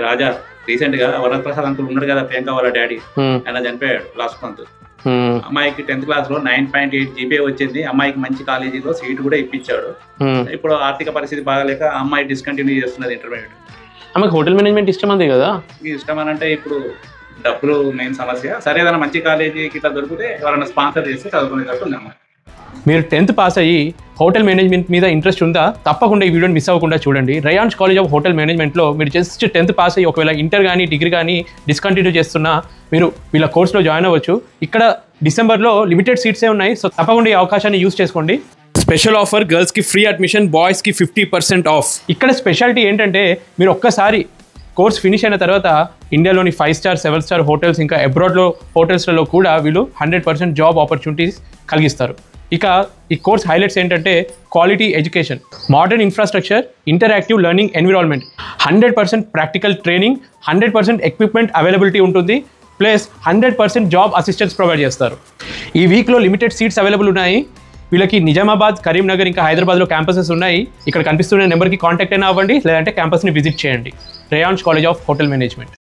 రాజా recent గా Varaprasad uncle ఉన్నాడు కదా, ప్రియాంక వాళ్ళ డాడీ, ఆయన చనిపోయాడు లాస్ట్ మంత్. అమ్మాయికి 10th క్లాస్ లో 9.8 GPA వచ్చింది. అమ్మాయికి మంచి కాలేజీలో సీట్ కూడా ఇప్పించాడు. ఇప్పుడు ఆర్థిక పరిస్థితి బాగాలేక అమ్మాయి డిస్కంటిన్యూ చేస్తున్నది ఇంటర్మీడియట్. ఆమెకు హోటల్ మేనేజ్మెంట్ ఇష్టం అంది కదా. ఇష్టం అని అంటే ఇప్పుడు డబ్బులు మెయిన్ సమస్య. సరే ఏదైనా మంచి కాలేజీకి ఇట్లా దొరికితే ఎవరైనా స్పాన్సర్ చేస్తే చదువుకునేటట్టు ఉంది అమ్మాయి. మీరు 10th పాస్ అయ్యి హోటల్ మేనేజ్మెంట్ మీద ఇంట్రెస్ట్ ఉందా? తప్పకుండా ఈ వీడియోని మిస్ అవ్వకుండా చూడండి. రేయాన్స్ కాలేజ్ ఆఫ్ హోటల్ మేనేజ్మెంట్లో మీరు జస్ట్ 10th పాస్ అయ్యి ఒకవేళ ఇంటర్ కానీ డిగ్రీ కానీ డిస్కంటిన్యూ చేస్తున్నా మీరు వీళ్ళ కోర్సులో జాయిన్ అవ్వచ్చు. ఇక్కడ డిసెంబర్లో లిమిటెడ్ సీట్సే ఉన్నాయి. సో తప్పకుండా ఈ అవకాశాన్ని యూజ్ చేసుకోండి. స్పెషల్ ఆఫర్, గర్ల్స్కి ఫ్రీ అడ్మిషన్, బాయ్స్కి 50% ఆఫ్. ఇక్కడ స్పెషాలిటీ ఏంటంటే మీరు ఒక్కసారి కోర్స్ ఫినిష్ అయిన తర్వాత ఇండియాలోని 5 స్టార్ 7 స్టార్ హోటల్స్ ఇంకా అబ్రాడ్లో హోటల్స్లలో కూడా వీళ్ళు 100% జాబ్ ఆపర్చునిటీస్ కలిగిస్తారు. ఇక ఈ కోర్స్ హైలైట్స్ ఏంటంటే quality education, modern infrastructure, interactive learning environment, 100% practical training, 100% equipment availability ఉంటుంది, ప్లస్ 100% జాబ్ అసిస్టెన్స్ ప్రొవైడ్ చేస్తారు. ఈ వీక్లో లిమిటెడ్ సీట్స్ అవైలబుల్ ఉన్నాయి. వీళ్ళకి నిజామాబాద్, కరీంనగర్ ఇంకా హైదరాబాద్లో క్యాంపసెస్ ఉన్నాయి. ఇక్కడ కనిపిస్తున్న నెంబర్కి కాంటాక్ట్ అయినా అవ్వండి, లేదంటే క్యాంపస్ని విజిట్ చేయండి. Reyansh college of hotel management.